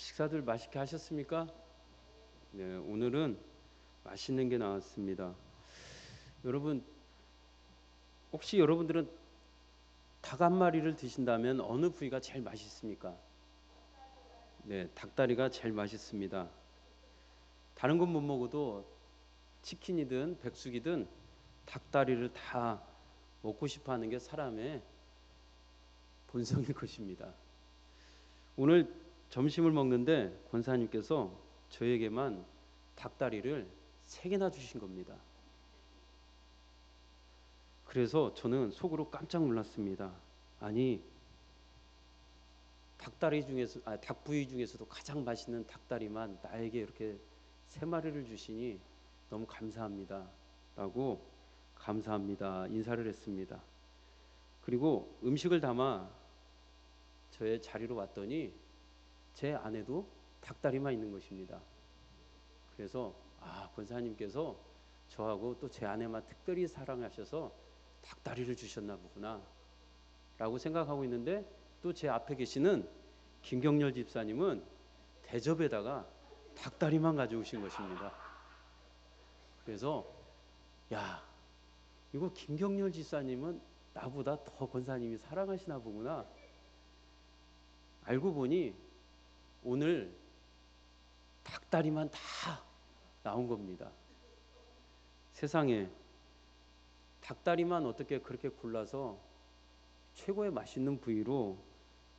식사들 맛있게 하셨습니까? 네, 오늘은 맛있는 게 나왔습니다. 여러분, 혹시 여러분들은 닭 한 마리를 드신다면 어느 부위가 제일 맛있습니까? 네, 닭다리가 제일 맛있습니다. 다른 건 못 먹어도 치킨이든 백숙이든 닭다리를 다 먹고 싶어 하는 게 사람의 본성일 것입니다. 오늘 점심을 먹는데 권사님께서 저에게만 닭다리를 3개나 주신 겁니다. 그래서 저는 속으로 깜짝 놀랐습니다. 아니, 닭 부위 중에서도 가장 맛있는 닭다리만 나에게 이렇게 3마리를 주시니 너무 감사합니다. 라고 감사합니다. 인사를 했습니다. 그리고 음식을 담아 저의 자리로 왔더니 제 안에도 닭다리만 있는 것입니다. 그래서 권사님께서 저하고 또 제 아내만 특별히 사랑하셔서 닭다리를 주셨나 보구나 라고 생각하고 있는데, 또 제 앞에 계시는 김경렬 집사님은 대접에다가 닭다리만 가져오신 것입니다. 그래서 야, 이거 김경렬 집사님은 나보다 더 권사님이 사랑하시나 보구나. 알고 보니 오늘 닭다리만 다 나온 겁니다. 세상에 닭다리만 어떻게 그렇게 골라서 최고의 맛있는 부위로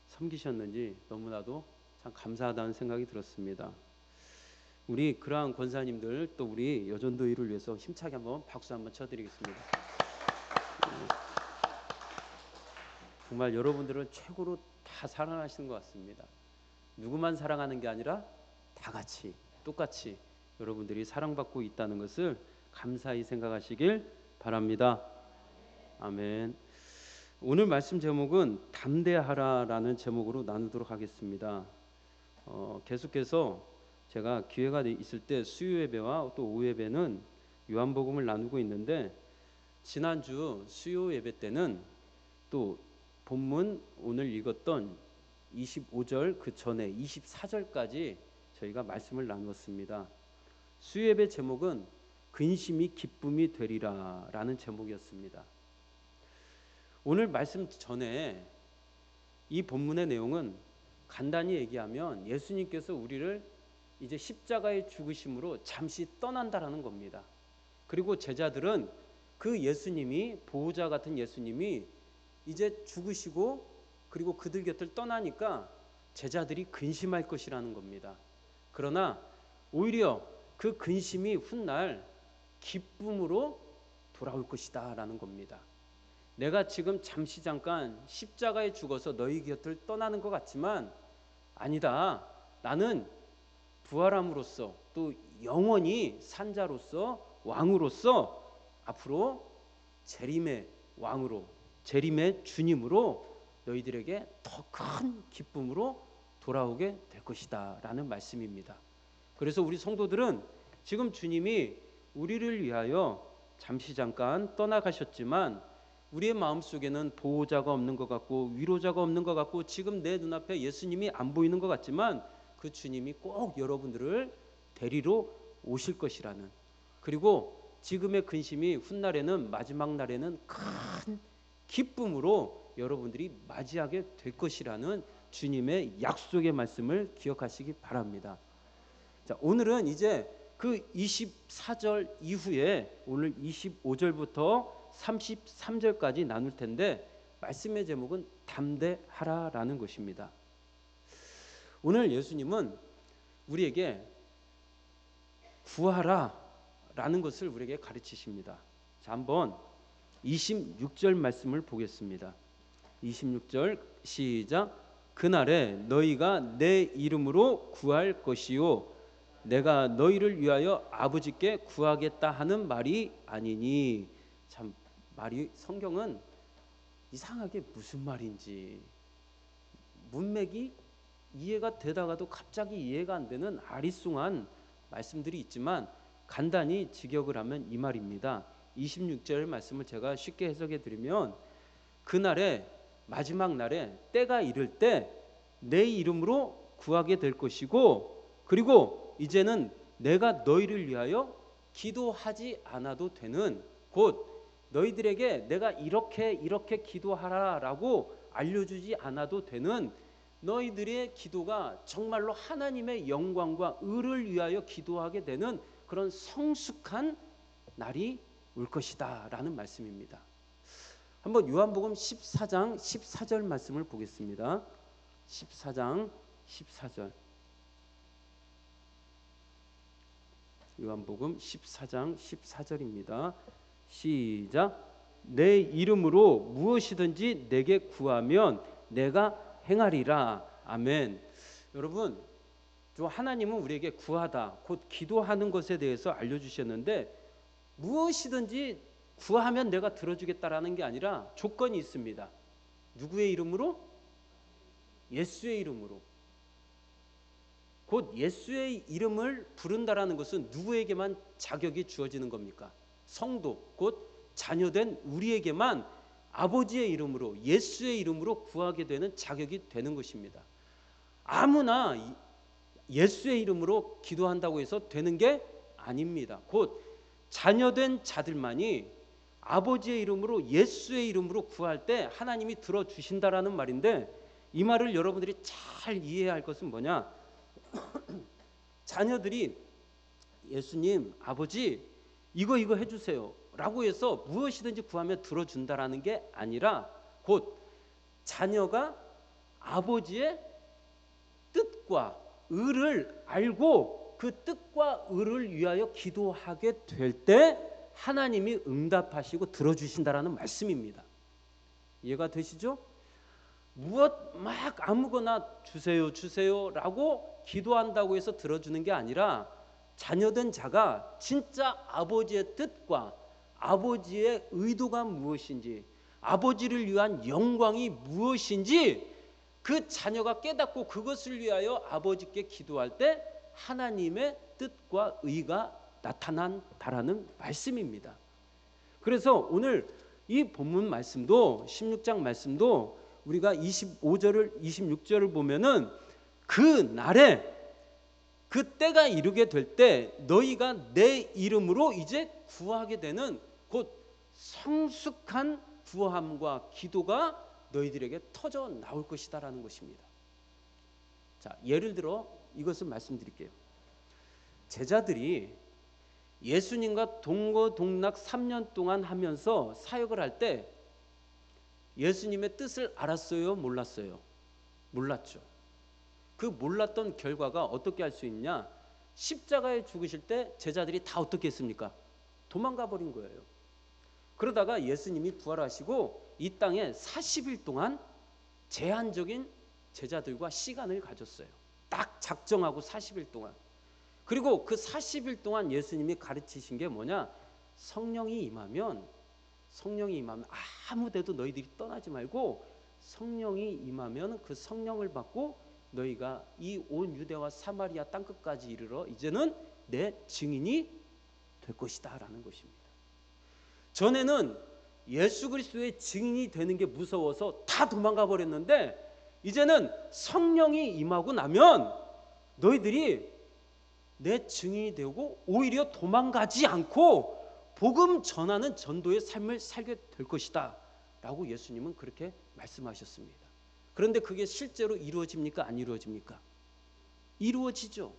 섬기셨는지 너무나도 참 감사하다는 생각이 들었습니다. 우리 그러한 권사님들, 또 우리 여전도의를 위해서 힘차게 한번 박수 한번 쳐드리겠습니다. 정말 여러분들을 최고로 다 사랑하시는 것 같습니다. 누구만 사랑하는 게 아니라 다 같이 똑같이 여러분들이 사랑받고 있다는 것을 감사히 생각하시길 바랍니다. 아멘. 오늘 말씀 제목은 담대하라라는 제목으로 나누도록 하겠습니다. 계속해서 제가 기회가 있을 때 수요 예배와 또 오후 예배는 요한복음을 나누고 있는데, 지난주 수요 예배 때는 또 본문 오늘 읽었던 25절 그 전에 24절까지 저희가 말씀을 나누었습니다. 수요 예배 제목은 근심이 기쁨이 되리라 라는 제목이었습니다. 오늘 말씀 전에 이 본문의 내용은 간단히 얘기하면 예수님께서 우리를 이제 십자가의 죽으심으로 잠시 떠난다라는 겁니다. 그리고 제자들은 그 예수님이, 보호자 같은 예수님이 이제 죽으시고 그리고 그들 곁을 떠나니까 제자들이 근심할 것이라는 겁니다. 그러나 오히려 그 근심이 훗날 기쁨으로 돌아올 것이다 라는 겁니다. 내가 지금 잠시 잠깐 십자가에 죽어서 너희 곁을 떠나는 것 같지만 아니다. 나는 부활함으로써 또 영원히 산자로서 왕으로서 앞으로 재림의 왕으로, 재림의 주님으로 너희들에게 더 큰 기쁨으로 돌아오게 될 것이다 라는 말씀입니다. 그래서 우리 성도들은 지금 주님이 우리를 위하여 잠시 잠깐 떠나가셨지만 우리의 마음속에는 보호자가 없는 것 같고 위로자가 없는 것 같고 지금 내 눈앞에 예수님이 안 보이는 것 같지만 그 주님이 꼭 여러분들을 데리러 오실 것이라는, 그리고 지금의 근심이 훗날에는, 마지막 날에는 큰 기쁨으로 여러분들이 맞이하게 될 것이라는 주님의 약속의 말씀을 기억하시기 바랍니다. 자, 오늘은 이제 그 24절 이후에 오늘 25절부터 33절까지 나눌 텐데, 말씀의 제목은 담대하라라는 것입니다. 오늘 예수님은 우리에게 구하라라는 것을 우리에게 가르치십니다. 자, 한번 26절 말씀을 보겠습니다. 26절 시작. 그날에 너희가 내 이름으로 구할 것이요 내가 너희를 위하여 아버지께 구하겠다 하는 말이 아니니. 참, 말이, 성경은 이상하게 무슨 말인지 문맥이 이해가 되다가도 갑자기 이해가 안 되는 아리송한 말씀들이 있지만 간단히 직역을 하면 이 말입니다. 26절 말씀을 제가 쉽게 해석해 드리면, 그날에, 마지막 날에 때가 이를 때 내 이름으로 구하게 될 것이고, 그리고 이제는 내가 너희를 위하여 기도하지 않아도 되는, 곧 너희들에게 내가 이렇게 기도하라라고 알려주지 않아도 되는, 너희들의 기도가 정말로 하나님의 영광과 의를 위하여 기도하게 되는 그런 성숙한 날이 올 것이다 라는 말씀입니다. 한번 요한복음 14장 14절 말씀을 보겠습니다. 14장 14절. 요한복음 14장 14절입니다. 시작. 내 이름으로 무엇이든지 내게 구하면 내가 행하리라. 아멘. 여러분, 하나님은 우리에게 구하다, 곧 기도하는 것에 대해서 알려주셨는데, 무엇이든지 구하면 내가 들어주겠다라는 게 아니라 조건이 있습니다. 누구의 이름으로? 예수의 이름으로. 곧 예수의 이름을 부른다라는 것은 누구에게만 자격이 주어지는 겁니까? 성도, 곧 자녀된 우리에게만 아버지의 이름으로, 예수의 이름으로 구하게 되는 자격이 되는 것입니다. 아무나 예수의 이름으로 기도한다고 해서 되는 게 아닙니다. 곧 자녀된 자들만이 아버지의 이름으로, 예수의 이름으로 구할 때 하나님이 들어주신다라는 말인데, 이 말을 여러분들이 잘 이해해야 할 것은 뭐냐? 자녀들이 예수님, 아버지 이거 해주세요 라고 해서 무엇이든지 구하면 들어준다라는 게 아니라, 곧 자녀가 아버지의 뜻과 의를 알고 그 뜻과 의를 위하여 기도하게 될 때 하나님이 응답하시고 들어주신다라는 말씀입니다. 이해가 되시죠? 무엇 막 아무거나 주세요 라고 기도한다고 해서 들어주는 게 아니라, 자녀된 자가 진짜 아버지의 뜻과 아버지의 의도가 무엇인지, 아버지를 위한 영광이 무엇인지 그 자녀가 깨닫고 그것을 위하여 아버지께 기도할 때 하나님의 뜻과 의가 나타난다라는 말씀입니다. 그래서 오늘 이 본문 말씀도, 16장 말씀도 우리가 25절을 26절을 보면은, 그 날에 그 때가 이르게 될 때 너희가 내 이름으로 이제 구하게 되는, 곧 성숙한 구함과 기도가 너희들에게 터져 나올 것이다라는 것입니다. 자, 예를 들어 이것을 말씀드릴게요. 제자들이 예수님과 동거동락 3년 동안 하면서 사역을 할 때 예수님의 뜻을 알았어요? 몰랐어요? 몰랐죠. 그 몰랐던 결과가 어떻게 할 수 있냐? 십자가에 죽으실 때 제자들이 다 어떻게 했습니까? 도망가 버린 거예요. 그러다가 예수님이 부활하시고 이 땅에 40일 동안 제한적인 제자들과 시간을 가졌어요. 딱 작정하고 40일 동안. 그리고 그 40일 동안 예수님이 가르치신 게 뭐냐? 성령이 임하면 아무 데도 너희들이 떠나지 말고, 성령이 임하면 그 성령을 받고 너희가 이 온 유대와 사마리아 땅끝까지 이르러 이제는 내 증인이 될 것이다 라는 것입니다. 전에는 예수 그리스도의 증인이 되는 게 무서워서 다 도망가 버렸는데, 이제는 성령이 임하고 나면 너희들이 내 증인이 되고 오히려 도망가지 않고 복음 전하는 전도의 삶을 살게 될 것이다 라고 예수님은 그렇게 말씀하셨습니다. 그런데 그게 실제로 이루어집니까? 안 이루어집니까? 이루어지죠.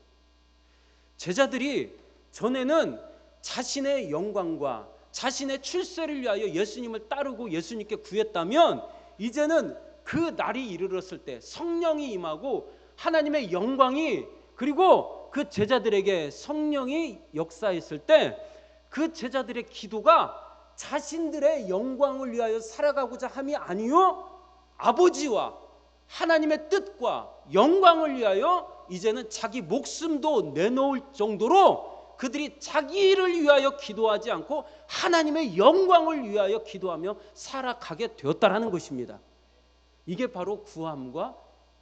제자들이 전에는 자신의 영광과 자신의 출세를 위하여 예수님을 따르고 예수님께 구했다면, 이제는 그 날이 이르렀을 때 성령이 임하고 하나님의 영광이, 그리고 그 제자들에게 성령이 역사했을 때 그 제자들의 기도가 자신들의 영광을 위하여 살아가고자 함이 아니요, 아버지와 하나님의 뜻과 영광을 위하여 이제는 자기 목숨도 내놓을 정도로 그들이 자기를 위하여 기도하지 않고 하나님의 영광을 위하여 기도하며 살아가게 되었다라는 것입니다. 이게 바로 구함과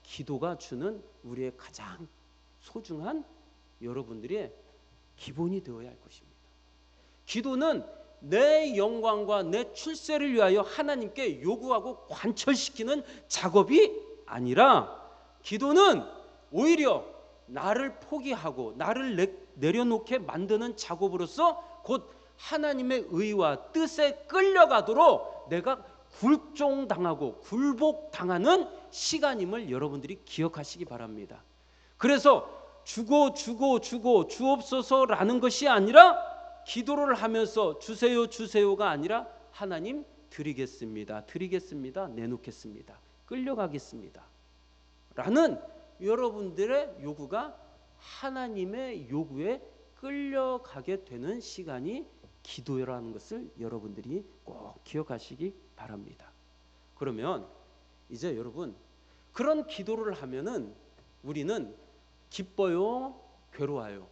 기도가 주는 우리의 가장 소중한, 여러분들의 기본이 되어야 할 것입니다. 기도는 내 영광과 내 출세를 위하여 하나님께 요구하고 관철시키는 작업이 아니라, 기도는 오히려 나를 포기하고 나를 내려놓게 만드는 작업으로서 곧 하나님의 의와 뜻에 끌려가도록 내가 굴종당하고 굴복당하는 시간임을 여러분들이 기억하시기 바랍니다. 그래서 주옵소서라는 것이 아니라 기도를 하면서 주세요가 아니라 하나님 드리겠습니다, 내놓겠습니다, 끌려가겠습니다 라는 여러분들의 요구가 하나님의 요구에 끌려가게 되는 시간이 기도라는 것을 여러분들이 꼭 기억하시기 바랍니다. 그러면 이제 여러분, 그런 기도를 하면은 우리는 기뻐요, 괴로워요?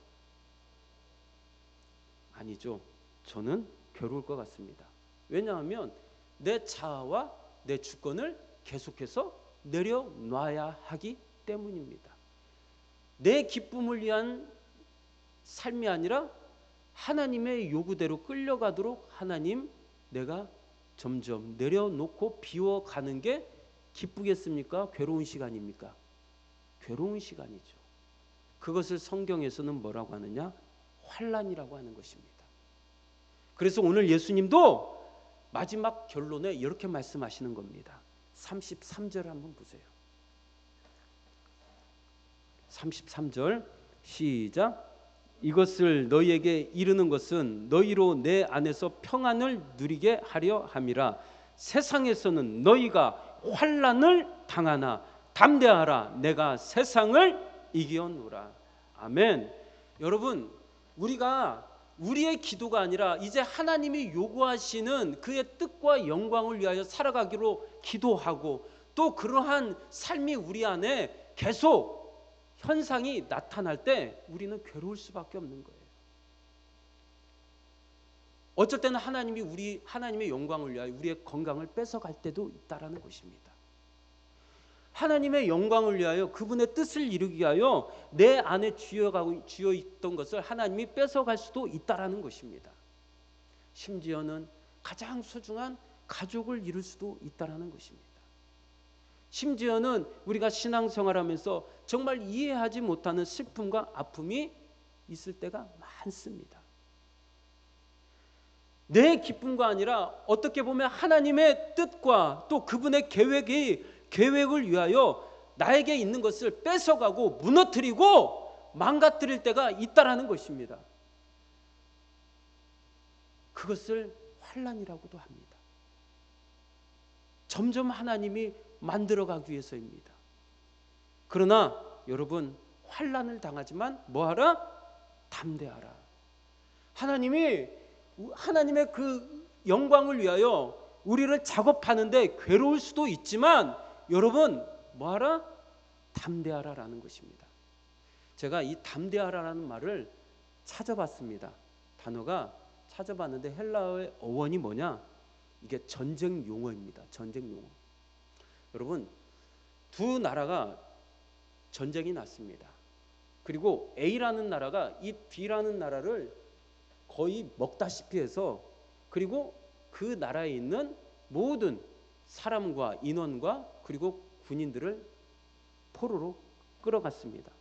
아니죠. 저는 괴로울 것 같습니다. 왜냐하면 내 자아와 내 주권을 계속해서 내려놔야 하기 때문입니다. 내 기쁨을 위한 삶이 아니라 하나님의 요구대로 끌려가도록 하나님, 내가 점점 내려놓고 비워가는 게 기쁘겠습니까? 괴로운 시간입니까? 괴로운 시간이죠. 그것을 성경에서는 뭐라고 하느냐? 환난이라고 하는 것입니다. 그래서 오늘 예수님도 마지막 결론에 이렇게 말씀하시는 겁니다. 33절 한번 보세요. 33절 시작. 이것을 너희에게 이르는 것은 너희로 내 안에서 평안을 누리게 하려 함이라. 세상에서는 너희가 환난을 당하나 담대하라, 내가 세상을 이겨노라. 아멘. 여러분, 우리가 우리의 기도가 아니라 이제 하나님이 요구하시는 그의 뜻과 영광을 위하여 살아가기로 기도하고, 또 그러한 삶이 우리 안에 계속 현상이 나타날 때 우리는 괴로울 수밖에 없는 거예요. 어쩔 때는 하나님이 하나님의 영광을 위하여 우리의 건강을 뺏어갈 때도 있다라는 것입니다. 하나님의 영광을 위하여 그분의 뜻을 이루기 위하여 내 안에 쥐어 있던 것을 하나님이 뺏어갈 수도 있다라는 것입니다. 심지어는 가장 소중한 가족을 잃을 수도 있다라는 것입니다. 심지어는 우리가 신앙생활하면서 정말 이해하지 못하는 슬픔과 아픔이 있을 때가 많습니다. 내 기쁨과 아니라 어떻게 보면 하나님의 뜻과 또 그분의 계획을 위하여 나에게 있는 것을 뺏어가고 무너뜨리고 망가뜨릴 때가 있다라는 것입니다. 그것을 환난이라고도 합니다. 점점 하나님이 만들어가기 위해서입니다. 그러나 여러분, 환난을 당하지만 뭐하라? 담대하라. 하나님의 그 영광을 위하여 우리를 작업하는데 괴로울 수도 있지만 여러분, 뭐하라? 담대하라라는 것입니다. 제가 이 담대하라라는 말을 찾아봤습니다. 단어가 찾아봤는데 헬라어의 어원이 뭐냐? 이게 전쟁 용어입니다. 전쟁 용어. 여러분, 두 나라가 전쟁이 났습니다. 그리고 A라는 나라가 이 B라는 나라를 거의 먹다시피 해서, 그리고 그 나라에 있는 모든 사람과 인원과 그리고 군인들을 포로로 끌어갔습니다.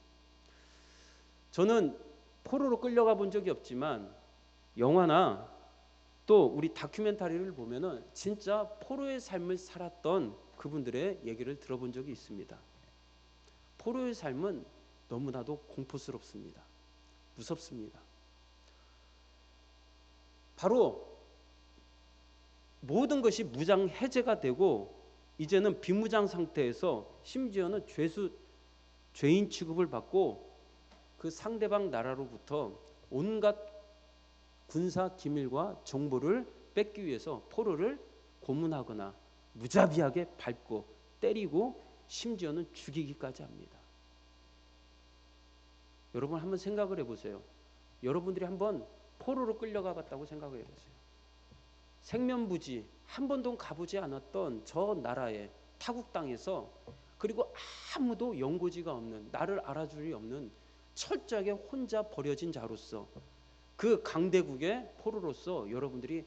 저는 포로로 끌려가 본 적이 없지만 영화나 또 우리 다큐멘터리를 보면은 진짜 포로의 삶을 살았던 그분들의 얘기를 들어본 적이 있습니다. 포로의 삶은 너무나도 공포스럽습니다. 무섭습니다. 바로 모든 것이 무장 해제가 되고 이제는 비무장 상태에서 심지어는 죄인 취급을 받고 그 상대방 나라로부터 온갖 군사 기밀과 정보를 뺏기 위해서 포로를 고문하거나 무자비하게 밟고 때리고 심지어는 죽이기까지 합니다. 여러분 한번 생각을 해보세요. 여러분들이 한번 포로로 끌려가 봤다고 생각을 해보세요. 생면부지 한 번도 가보지 않았던 저 나라의 타국 땅에서, 그리고 아무도 연고지가 없는, 나를 알아줄이 없는 철저하게 혼자 버려진 자로서, 그 강대국의 포로로서 여러분들이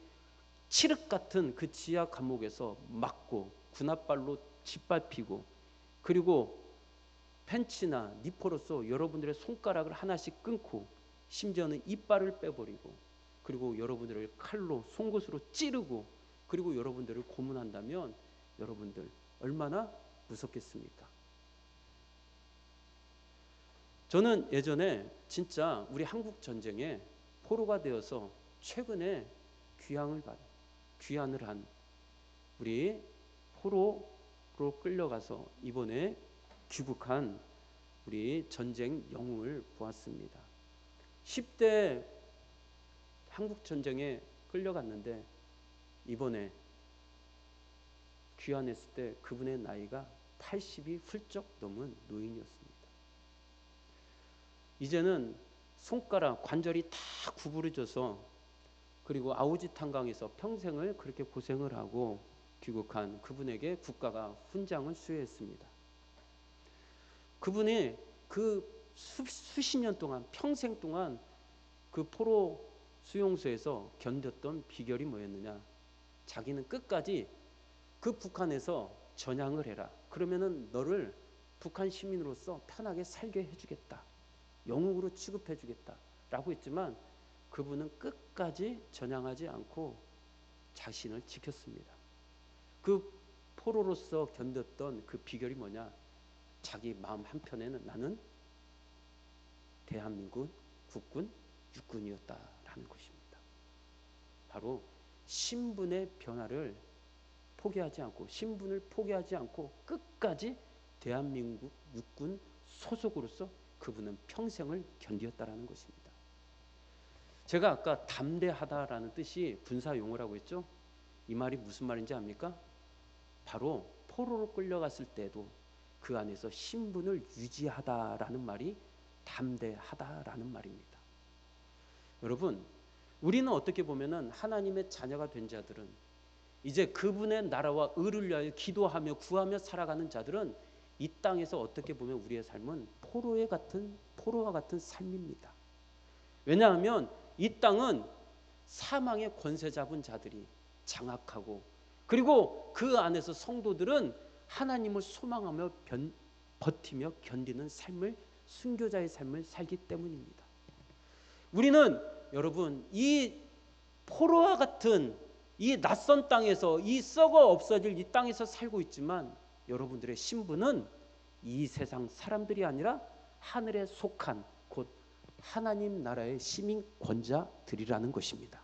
칠흑 같은 그 지하 감옥에서 맞고 군홧발로 짓밟히고, 그리고 펜치나 니퍼로서 여러분들의 손가락을 하나씩 끊고 심지어는 이빨을 빼버리고 그리고 여러분들을 칼로 송곳으로 찌르고 그리고 여러분들을 고문한다면 여러분들 얼마나 무섭겠습니까? 저는 예전에 진짜 우리 한국 전쟁에 포로가 되어서 최근에 귀환을 한 우리 포로로 끌려가서 이번에 귀국한 우리 전쟁 영웅을 보았습니다. 10대 한국 전쟁에 끌려갔는데 이번에 귀환했을 때 그분의 나이가 80이 훌쩍 넘은 노인이었습니다. 이제는 손가락 관절이 다 구부러져서 그리고 아우지 탄강에서 평생을 그렇게 고생을 하고 귀국한 그분에게 국가가 훈장을 수여했습니다. 그분이 그 수십 년 동안 평생 동안 그 포로 수용소에서 견뎠던 비결이 뭐였느냐? 자기는 끝까지 그 북한에서 전향을 해라. 그러면은 너를 북한 시민으로서 편하게 살게 해주겠다. 영웅으로 취급해주겠다. 라고 했지만 그분은 끝까지 전향하지 않고 자신을 지켰습니다. 그 포로로서 견뎠던 그 비결이 뭐냐? 자기 마음 한편에는 나는 대한민국 국군 육군이었다라는 것입니다. 바로 신분의 변화를 포기하지 않고 신분을 포기하지 않고 끝까지 대한민국 육군 소속으로서 그분은 평생을 견디었다라는 것입니다. 제가 아까 담대하다라는 뜻이 군사 용어라고 했죠. 이 말이 무슨 말인지 압니까? 바로 포로로 끌려갔을 때도 그 안에서 신분을 유지하다라는 말이 담대하다라는 말입니다. 여러분, 우리는 어떻게 보면은 하나님의 자녀가 된 자들은 이제 그분의 나라와 의를 위하여 기도하며 구하며 살아가는 자들은 이 땅에서 어떻게 보면 우리의 삶은 포로와 같은 삶입니다. 왜냐하면 이 땅은 사망의 권세 잡은 자들이 장악하고 그리고 그 안에서 성도들은 하나님을 소망하며 버티며 견디는 삶을 순교자의 삶을 살기 때문입니다. 우리는 여러분 이 포로와 같은 이 낯선 땅에서 이 썩어 없어질 이 땅에서 살고 있지만 여러분들의 신분은 이 세상 사람들이 아니라 하늘에 속한 곧 하나님 나라의 시민권자들이라는 것입니다.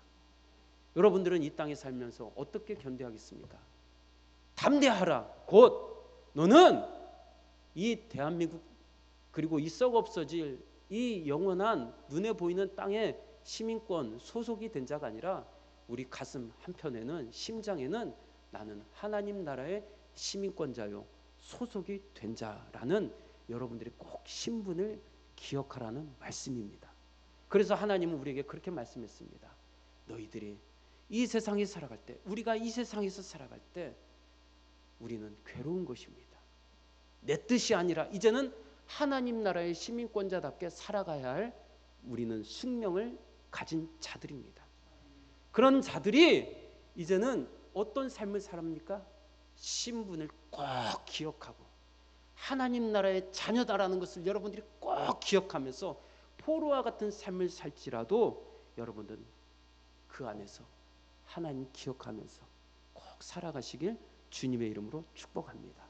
여러분들은 이 땅에 살면서 어떻게 견뎌하겠습니까? 담대하라. 곧 너는 이 대한민국 그리고 이 썩어 없어질 이 영원한 눈에 보이는 땅의 시민권 소속이 된 자가 아니라 우리 가슴 한편에는 심장에는 나는 하나님 나라의 시민권자요 소속이 된 자라는 여러분들이 꼭 신분을 기억하라는 말씀입니다. 그래서 하나님은 우리에게 그렇게 말씀했습니다. 너희들이 이 세상에 살아갈 때 우리가 이 세상에서 살아갈 때 우리는 괴로운 것입니다. 내 뜻이 아니라 이제는 하나님 나라의 시민권자답게 살아가야 할 우리는 숙명을 가진 자들입니다. 그런 자들이 이제는 어떤 삶을 살합니까? 신분을 꼭 기억하고 하나님 나라의 자녀다라는 것을 여러분들이 꼭 기억하면서 포로와 같은 삶을 살지라도 여러분들은 그 안에서 하나님 기억하면서 꼭 살아가시길 주님의 이름으로 축복합니다.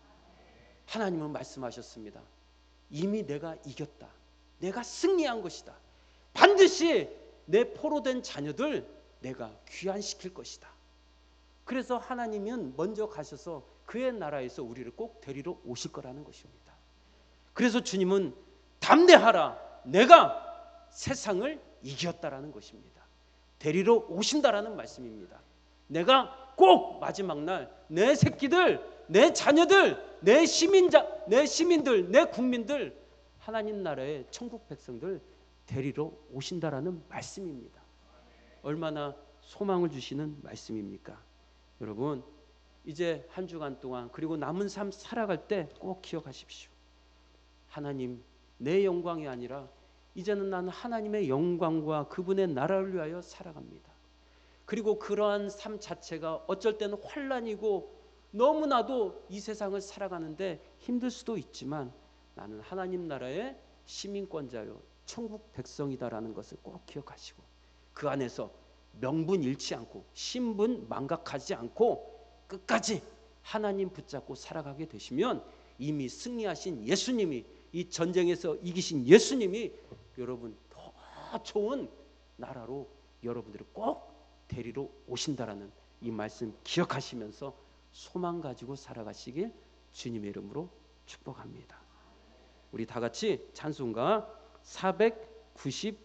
하나님은 말씀하셨습니다. 이미 내가 이겼다. 내가 승리한 것이다. 반드시 내 포로된 자녀들 내가 귀환시킬 것이다. 그래서 하나님은 먼저 가셔서 그의 나라에서 우리를 꼭 데리러 오실 거라는 것입니다. 그래서 주님은 담대하라. 내가 세상을 이겼다라는 것입니다. 데리러 오신다라는 말씀입니다. 내가 꼭 마지막 날 내 새끼들, 내 자녀들, 내 시민들, 내 국민들 하나님 나라의 천국 백성들 데리러 오신다라는 말씀입니다. 얼마나 소망을 주시는 말씀입니까? 여러분 이제 한 주간 동안 그리고 남은 삶 살아갈 때 꼭 기억하십시오. 하나님 내 영광이 아니라 이제는 나는 하나님의 영광과 그분의 나라를 위하여 살아갑니다. 그리고 그러한 삶 자체가 어쩔 때는 환난이고 너무나도 이 세상을 살아가는데 힘들 수도 있지만 나는 하나님 나라의 시민권자요 천국 백성이다라는 것을 꼭 기억하시고 그 안에서 명분 잃지 않고 신분 망각하지 않고 끝까지 하나님 붙잡고 살아가게 되시면 이미 승리하신 예수님이 이 전쟁에서 이기신 예수님이 여러분 더 좋은 나라로 여러분들을 꼭 데리러 오신다라는 이 말씀 기억하시면서 소망 가지고 살아가시길 주님의 이름으로 축복합니다. 우리 다 같이 찬송가 491장